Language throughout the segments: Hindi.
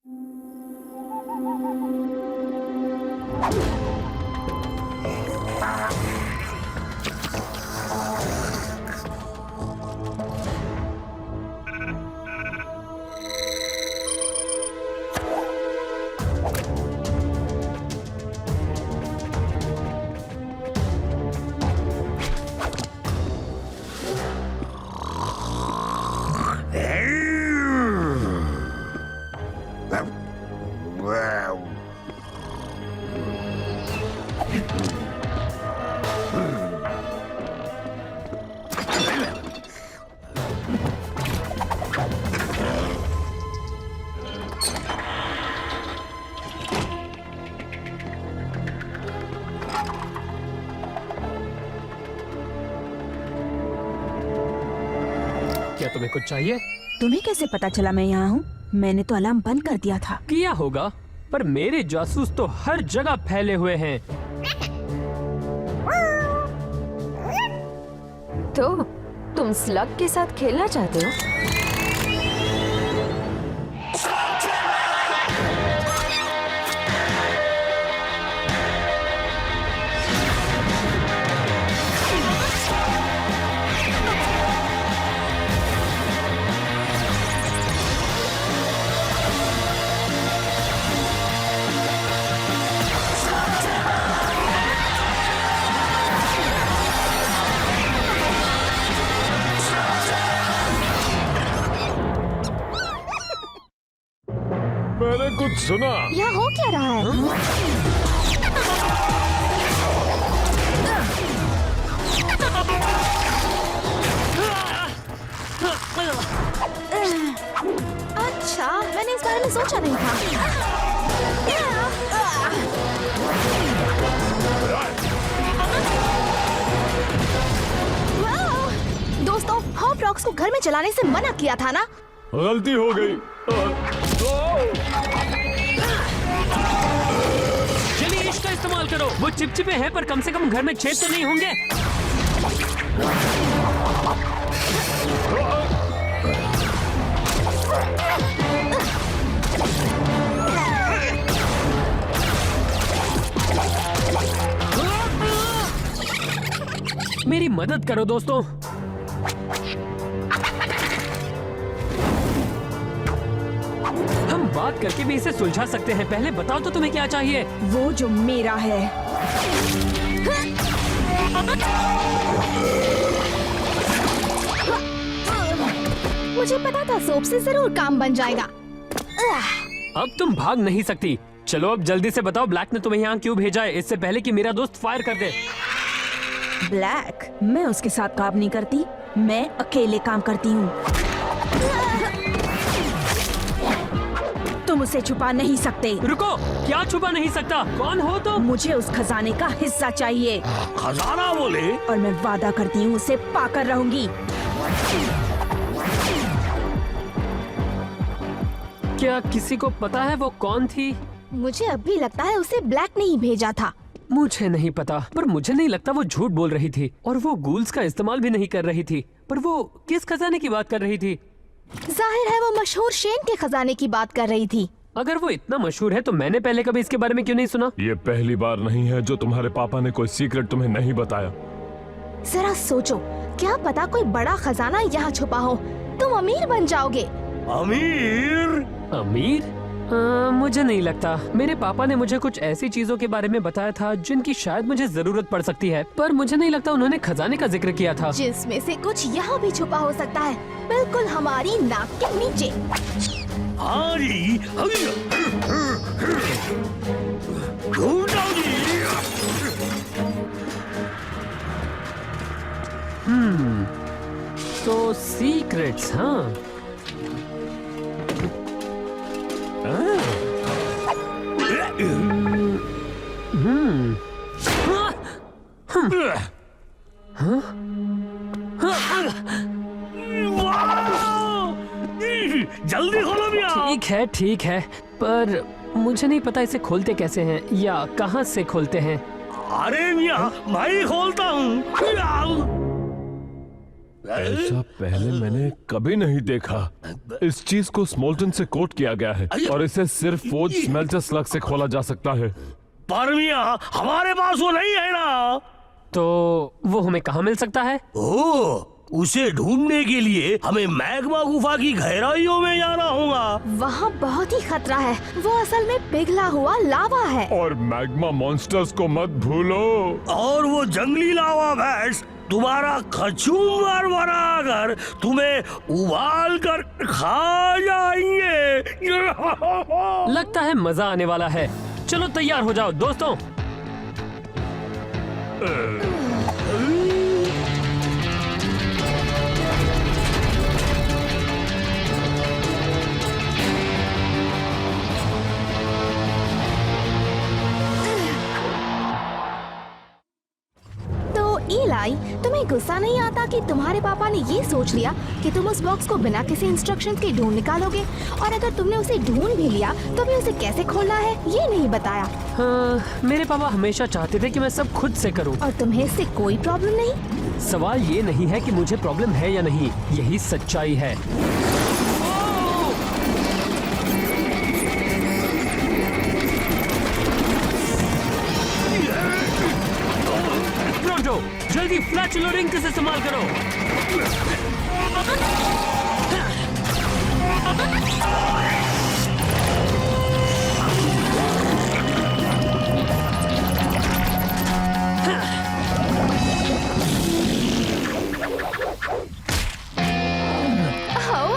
क्या तुम्हें कुछ चाहिए? तुम्हें कैसे पता चला मैं यहाँ हूँ? मैंने तो अलार्म बंद कर दिया था। किया होगा, पर मेरे जासूस तो हर जगह फैले हुए हैं। तो तुम स्लग के साथ खेलना चाहते हो? मैंने कुछ सुना। यहाँ हो क्या रहा है? अच्छा, मैंने इस बारे में सोचा नहीं था। दोस्तों, हॉट रॉक्स को घर में चलाने से मना किया था ना? गलती हो गई। चलिए इसका इस्तेमाल करो। वो चिपचिपे हैं पर कम से कम घर में छेद तो नहीं होंगे। मेरी मदद करो दोस्तों। हम बात करके भी इसे सुलझा सकते हैं। पहले बताओ तो तुम्हें क्या चाहिए? वो जो मेरा है। मुझे पता था सोप से जरूर काम बन जाएगा। अब तुम भाग नहीं सकती। चलो अब जल्दी से बताओ ब्लैक ने तुम्हें यहाँ क्यों भेजा है, इससे पहले कि मेरा दोस्त फायर कर दे। ब्लैक? मैं उसके साथ काम नहीं करती, मैं अकेले काम करती हूँ। तुम उसे छुपा नहीं सकते। रुको, क्या छुपा नहीं सकता? कौन हो तुम? मुझे उस खजाने का हिस्सा चाहिए। खजाना बोले? और मैं वादा करती हूँ उसे पाकर रहूंगी। क्या किसी को पता है वो कौन थी? मुझे अब भी लगता है उसे ब्लैक ने ही भेजा था। मुझे नहीं पता, पर मुझे नहीं लगता वो झूठ बोल रही थी और वो गूल्स का इस्तेमाल भी नहीं कर रही थी। पर वो किस खजाने की बात कर रही थी? जाहिर है वो मशहूर शेन के खजाने की बात कर रही थी। अगर वो इतना मशहूर है तो मैंने पहले कभी इसके बारे में क्यों नहीं सुना? ये पहली बार नहीं है जो तुम्हारे पापा ने कोई सीक्रेट तुम्हें नहीं बताया। जरा सोचो, क्या पता कोई बड़ा खजाना यहाँ छुपा हो। तुम अमीर बन जाओगे। अमीर? अमीर? मुझे नहीं लगता। मेरे पापा ने मुझे कुछ ऐसी चीजों के बारे में बताया था जिनकी शायद मुझे जरूरत पड़ सकती है, पर मुझे नहीं लगता उन्होंने खजाने का जिक्र किया था। जिसमें से कुछ यहाँ भी छुपा हो सकता है, बिल्कुल हमारी नाक के नीचे। तो सीक्रेट्स, हाँ। जल्दी खोलो भैया। ठीक है, पर मुझे नहीं पता इसे खोलते कैसे हैं या कहाँ से खोलते हैं। अरे मियां, मैं ही खोलता हूँ। ऐसा पहले मैंने कभी नहीं देखा। इस चीज को स्मोल्टन से कोट किया गया है और इसे सिर्फ फोर्ज स्मेल्टर स्लग से खोला जा सकता है। पर मियां, हमारे पास वो नहीं है ना। तो वो हमें कहाँ मिल सकता है? ओ, उसे ढूंढने के लिए हमें मैग्मा गुफा की गहराइयों में जाना होगा। वहाँ बहुत ही खतरा है, वो असल में पिघला हुआ लावा है। और मैग्मा मॉन्स्टर्स को मत भूलो। और वो जंगली लावा भैंस तुम्हारा कचूमर बनाकर तुम्हें उबाल कर खा जाएंगे। लगता है मजा आने वाला है। चलो तैयार हो जाओ दोस्तों। इलाई, तुम्हें गुस्सा नहीं आता कि तुम्हारे पापा ने ये सोच लिया कि तुम उस बॉक्स को बिना किसी इंस्ट्रक्शंस के ढूंढ निकालोगे, और अगर तुमने उसे ढूंढ भी लिया तो भी उसे कैसे खोलना है ये नहीं बताया। हाँ, मेरे पापा हमेशा चाहते थे कि मैं सब खुद से करूं। और तुम्हें इससे कोई प्रॉब्लम नहीं? सवाल ये नहीं है कि मुझे प्रॉब्लम है या नहीं, यही सच्चाई है। जल्दी फ्लैचुलरिंग से इस्तेमाल करो।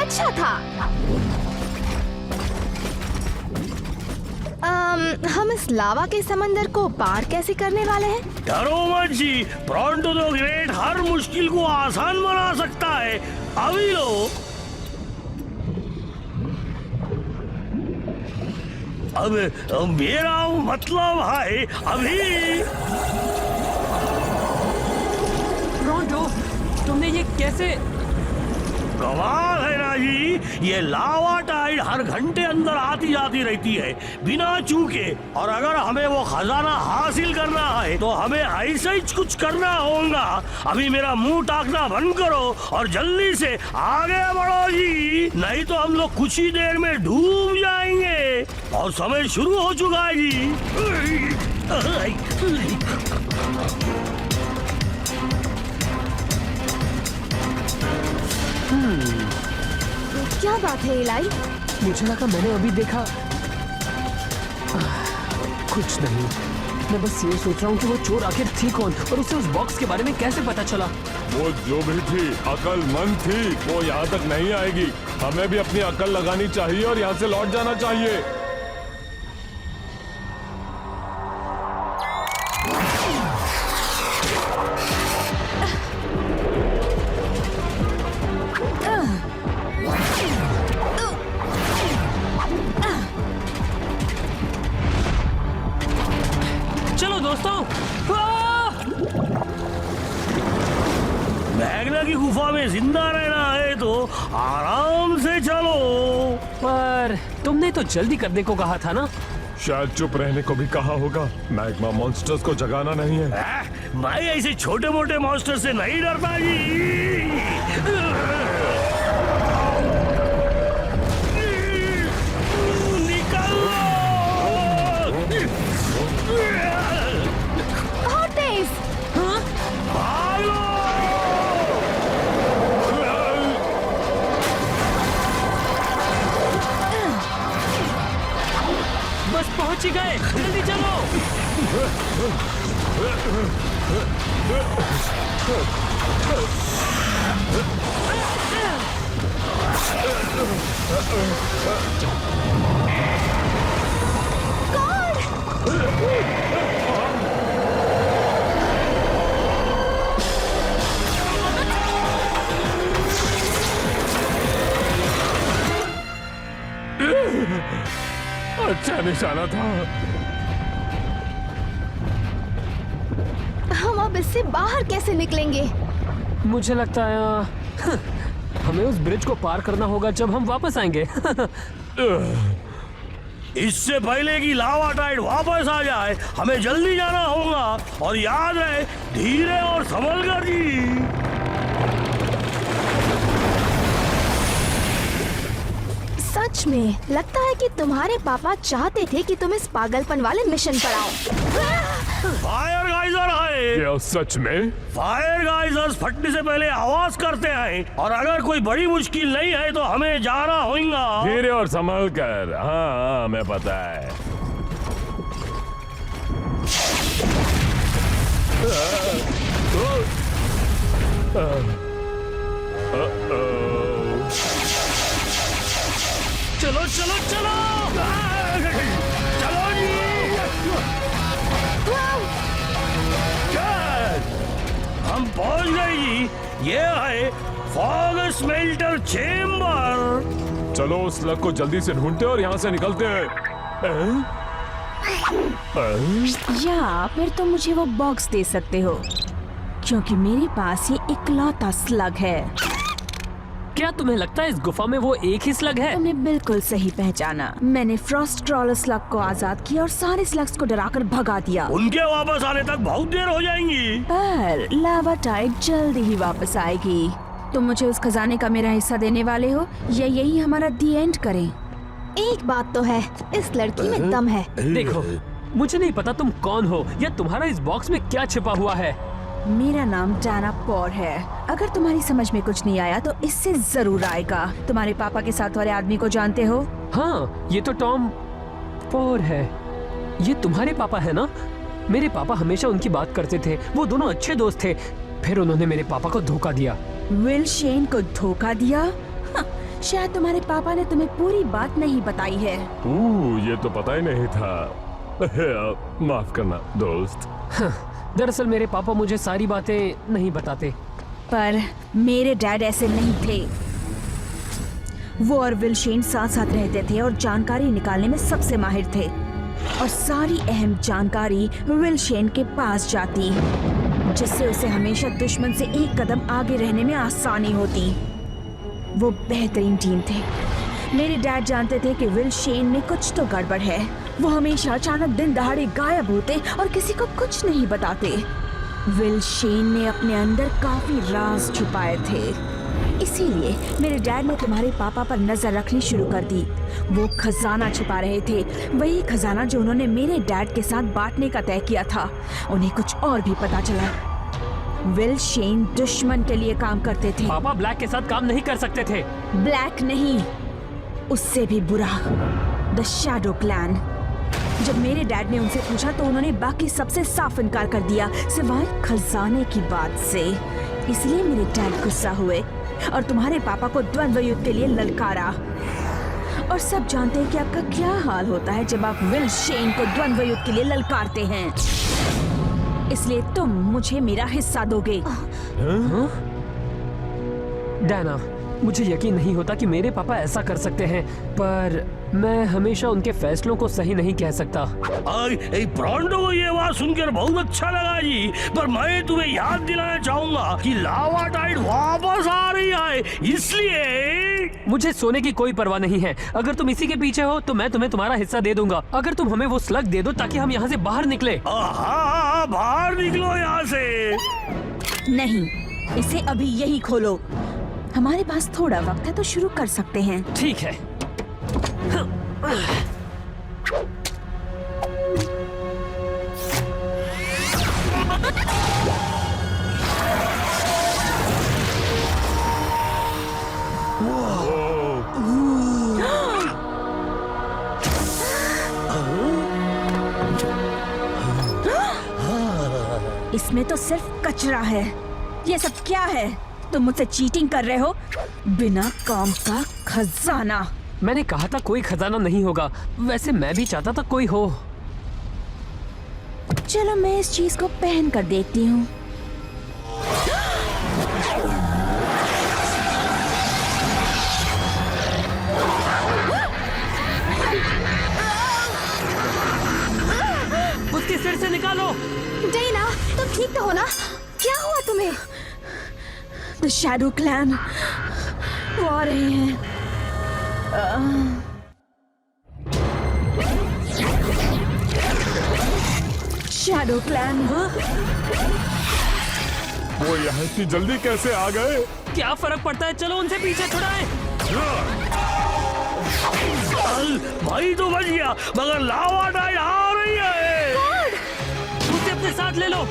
अच्छा था। हम इस लावा के समंदर को पार कैसे करने वाले हैं? डरो मत जी, प्रोंटो द ग्रेट हर मुश्किल को आसान बना सकता है। अभी लो। अब मेरा मतलब है अभी। प्रोंटो, तुमने ये कैसे? कमाल है ना जी, ये लावा टाइड हर घंटे अंदर आती जाती रहती है बिना चूके। और अगर हमें वो खजाना हासिल करना है तो हमें ऐसा ही कुछ करना होगा। अभी मेरा मुंह ताकना बंद करो और जल्दी से आगे बढ़ो जी, नहीं तो हम लोग कुछ ही देर में डूब जाएंगे। और समय शुरू हो चुका है जी। क्या बात है इलाई? मुझे लगा मैंने अभी देखा। कुछ नहीं, मैं बस ये सोच रहा हूँ कि वो चोर आखिर थी कौन और उसे उस बॉक्स के बारे में कैसे पता चला। वो जो भी थी अकलमंद थी, वो यहाँ तक नहीं आएगी। हमें भी अपनी अकल लगानी चाहिए और यहाँ से लौट जाना चाहिए। चलो दोस्तों। मैग्ना की गुफा में जिंदा रहना है तो आराम से चलो। पर तुमने तो जल्दी करने को कहा था ना? शायद चुप रहने को भी कहा होगा। मैग्मा मॉन्स्टर्स को जगाना नहीं है। मैं ऐसे छोटे मोटे मॉन्स्टर से नहीं डरता जी। बस पहुंच ही गए, जल्दी चलो। अच्छा निशाना था। हम अब इससे बाहर कैसे निकलेंगे? मुझे लगता है हमें उस ब्रिज को पार करना होगा जब हम वापस आएंगे। इससे पहले कि लावा टाइड वापस आ जाए हमें जल्दी जाना होगा। और याद रहे, धीरे और संभल कर जी। सच में लगता है कि तुम्हारे पापा चाहते थे कि तुम इस पागलपन वाले मिशन पर आओ। फायर गाइजर है। क्या सच में? फायर गाइजर्स फटने से पहले आवाज करते हैं, और अगर कोई बड़ी मुश्किल नहीं है तो हमें जाना होगा। धीरे और संभल कर। हाँ, हमें पता है। चलो चलो चलो चलो जी। हम पहुंच गए जी। ये है फॉग स्मेल्टर चेम्बर। चलो उस लग को जल्दी से ढूंढते और यहाँ से निकलते हैं। या फिर तुम मुझे वो बॉक्स दे सकते हो, क्योंकि मेरे पास ये इकलौता स्लग है। क्या तुम्हें लगता है इस गुफा में वो एक ही स्लग है? तुमने बिल्कुल सही पहचाना। मैंने फ्रॉस्ट क्रॉलर स्लग को आजाद किया और सारे स्लग्स को डराकर भगा दिया। उनके वापस आने तक बहुत देर हो जाएंगी। पर लावा टाइड जल्दी ही वापस आएगी। तुम मुझे उस खजाने का मेरा हिस्सा देने वाले हो या यही हमारा दी एंड करें? एक बात तो है, इस लड़की में दम है। देखो, मुझे नहीं पता तुम कौन हो या तुम्हारा इस बॉक्स में क्या छिपा हुआ है। मेरा नाम डाना पॉर है। अगर तुम्हारी समझ में कुछ नहीं आया तो इससे जरूर आएगा। तुम्हारे पापा के साथ वाले आदमी को जानते हो? हाँ, ये तो टॉम पॉर है। ये तुम्हारे पापा है ना? मेरे पापा हमेशा उनकी बात करते थे। वो दोनों अच्छे दोस्त थे। फिर उन्होंने मेरे पापा को धोखा दिया। विल शेन को धोखा दिया? हाँ, शायद तुम्हारे पापा ने तुम्हें पूरी बात नहीं बताई है। ये तो पता ही नहीं था। माफ करना दोस्त। दरअसल मेरे पापा मुझे सारी बातें नहीं बताते। पर मेरे डैड ऐसे नहीं थे। वो और विल शेन साथ साथ रहते थे और जानकारी निकालने में सबसे माहिर थे। और सारी अहम जानकारी विल शेन के पास जाती, जिससे उसे हमेशा दुश्मन से एक कदम आगे रहने में आसानी होती। वो बेहतरीन टीम थे। मेरे डैड जानते थे कि विल शेन में कुछ तो गड़बड़ है। वो हमेशा अचानक दिन दहाड़े गायब होते और किसी को कुछ नहीं बताते। विल शेन ने अपने अंदर काफी राज छुपाए थे। इसीलिए मेरे डैड ने तुम्हारे पापा पर नजर रखनी शुरू कर दी। वो खजाना छुपा रहे थे, वही खजाना जो उन्होंने मेरे डैड के साथ बांटने का तय किया था। उन्हें कुछ और भी पता चला। विल शेन दुश्मन के लिए काम करते थे। पापा ब्लैक के साथ काम नहीं कर सकते थे। ब्लैक नहीं, उससे भी बुरा, द शैडो क्लैन। जब मेरे डैड ने उनसे पूछा तो उन्होंने बाकी सबसे साफ इनकार कर दिया, सिवाय खजाने की बात से। इसलिए मेरे डैड गुस्सा हुए और तुम्हारे पापा को द्वंद्व युद्ध के लिए ललकारा। और सब जानते हैं कि आपका क्या हाल होता है जब आप विल शेन को द्वंद्व युद्ध के लिए ललकारते हैं। इसलिए तुम मुझे मेरा हिस्सा दोगे। डायना, मुझे यकीन नहीं होता कि मेरे पापा ऐसा कर सकते हैं, पर मैं हमेशा उनके फैसलों को सही नहीं कह सकता। ब्रॉन्डो को ये बात सुनकर बहुत अच्छा लगा जी, पर मैं तुम्हें याद दिलाना चाहूंगा कि लावा टाइड वापस आ रही है, इसलिए मुझे सोने की कोई परवाह नहीं है। अगर तुम इसी के पीछे हो तो मैं तुम्हें तुम्हारा हिस्सा दे दूंगा। अगर तुम हमें वो स्लग दे दो ताकि हम यहाँ से बाहर निकले। हाँ, बाहर निकलो यहाँ से। नहीं, इसे अभी यही खोलो। हमारे पास थोड़ा वक्त है तो शुरू कर सकते हैं। ठीक है। इसमें तो सिर्फ कचरा है। ये सब क्या है? तुम मुझसे चीटिंग कर रहे हो? बिना काम का खजाना। मैंने कहा था कोई खजाना नहीं होगा। वैसे मैं भी चाहता था कोई हो। चलो मैं इस चीज को पहन कर देखती हूँ। उसके सिर से निकालो। डायना, तुम ठीक तो हो ना? क्या हुआ तुम्हें? द शैडो क्लैन वो आ रहे हैं। Shadow clan. वो यहाँ इतनी जल्दी कैसे आ गए? क्या फर्क पड़ता है, चलो उनसे पीछे छुड़ाएं। भाई तो बच गया, मगर लावा टाइड आ रही है। उसे अपने साथ ले लो।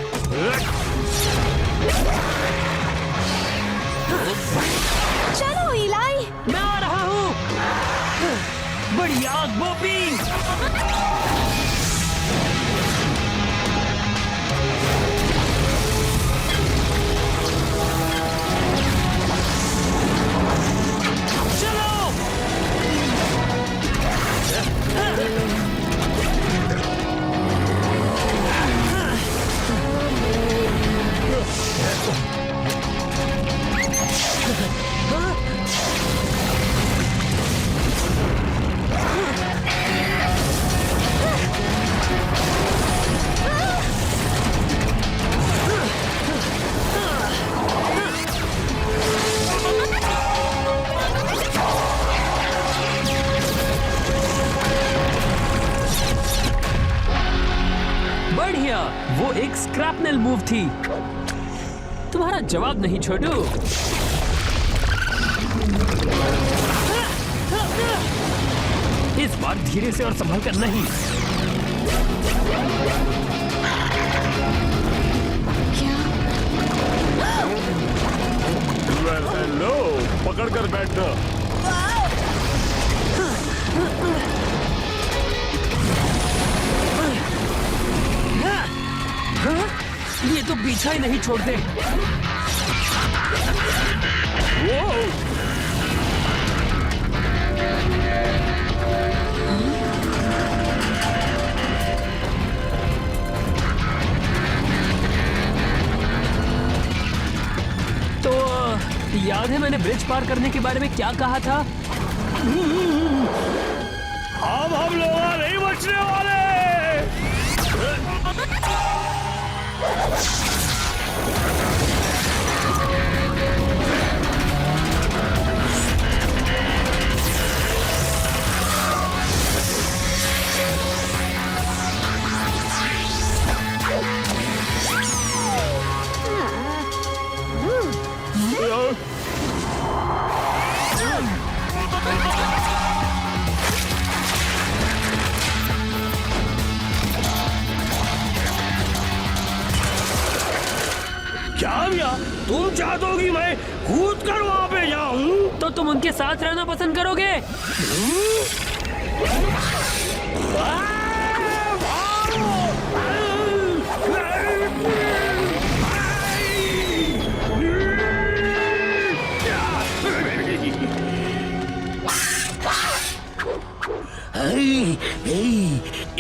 चलो इलाई। मैं आ रहा हूँ। बड़ी आग बोपी। बढ़िया, वो एक स्क्रैपनेल मूव थी। तुम्हारा जवाब नहीं छोटू। इस बार धीरे से और संभल कर नहीं। हेलो, पकड़ कर बैठना। ये तो पीछा ही नहीं छोड़ते। तो याद है मैंने ब्रिज पार करने के बारे में क्या कहा था? अब हम लोग नहीं बचने वाले। क्या भैया, तुम चाहते हो कि मैं कूद कर वहां पे जाऊं? तो तुम उनके साथ रहना पसंद करोगे?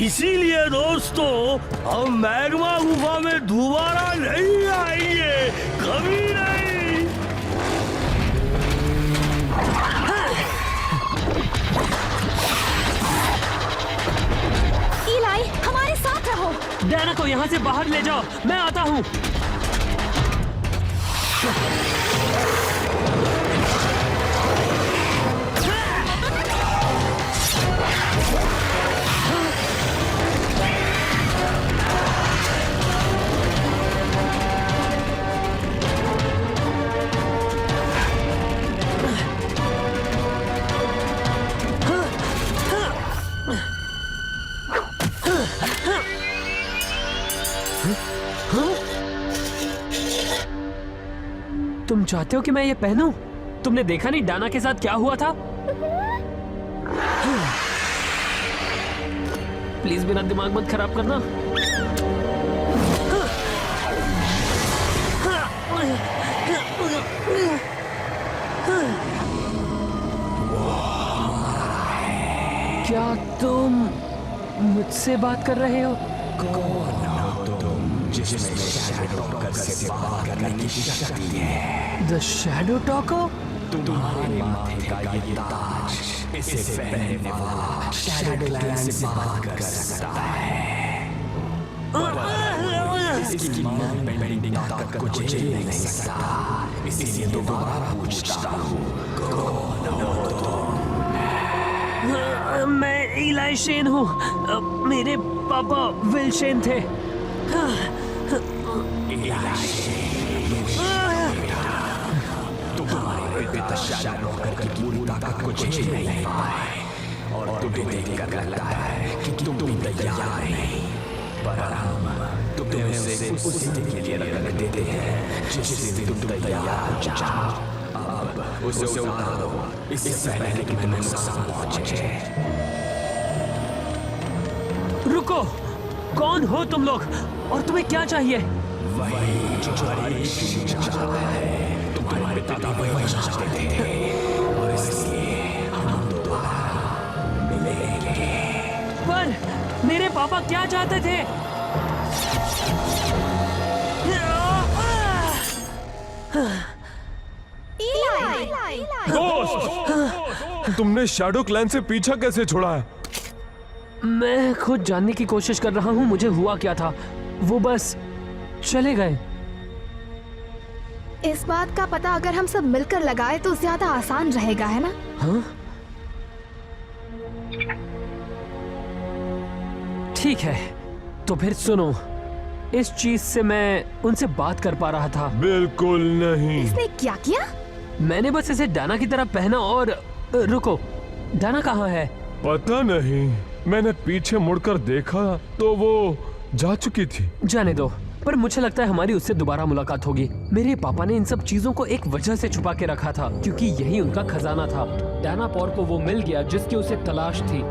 इसीलिए दोस्तों, हम मैग्मा गुफा में दोबारा नहीं आएंगे, कभी नहीं। इलाई, हमारे साथ रहो। डैना को यहाँ से बाहर ले जाओ, मैं आता हूँ। तुम चाहते हो कि मैं ये पहनूं? तुमने देखा नहीं डाना के साथ क्या हुआ था? प्लीज मेरा दिमाग मत खराब करना। क्या तुम मुझसे बात कर रहे हो? कौन हो तुम जिसमें शैडो टॉकर से बात करने की शक्ति है? The shadow talker? तुम्हारे माथे का ये ताज, इसे पहनने वाला शैडो क्लैन से बात कर सकता है, पर इसकी माइंड बेंडिंग ताकत को झेल नहीं सकता। इसलिए दोबारा पूछता हूँ, कौन हो तुम? मैं इलाई शेन हूँ। मेरे पापा विल शेन थे। तुम्हारे पिता शैडो टॉकर की पूरी ताकत को झेल नहीं पाए, और तुम्हें देखकर लगता है कि तुम तैयार नहीं, पर हम तुम्हें उसी दिन के लिए रख देते हैं जिस दिन तुम तैयार हो जाओ। अब उसे उतार दो, इससे पहले कि तुम्हें नुकसान पहुंचे। रुको, कौन हो तुम लोग और तुम्हें क्या चाहिए? वही जो हरीश चाहता है, तुम्हारे पिता भी वही चाहते थे, और इसलिए हम दोबारा मिलेंगे। पर मेरे पापा क्या चाहते थे? दोस्त, तुमने शैडो क्लैन से पीछा कैसे छुड़ा है? मैं खुद जानने की कोशिश कर रहा हूँ मुझे हुआ क्या था। वो बस चले गए। इस बात का पता अगर हम सब मिलकर लगाए तो ज्यादा आसान रहेगा, है ना? हाँ? ठीक है, तो फिर सुनो, इस चीज से मैं उनसे बात कर पा रहा था। बिल्कुल नहीं। इसने क्या किया? मैंने बस इसे डाना की तरह पहना और रुको, डाना कहाँ है? पता नहीं, मैंने पीछे मुड़कर देखा तो वो जा चुकी थी। जाने दो, पर मुझे लगता है हमारी उससे दोबारा मुलाकात होगी। मेरे पापा ने इन सब चीजों को एक वजह से छुपा के रखा था, क्योंकि यही उनका खजाना था। डाना पौर को वो मिल गया जिसकी उसे तलाश थी।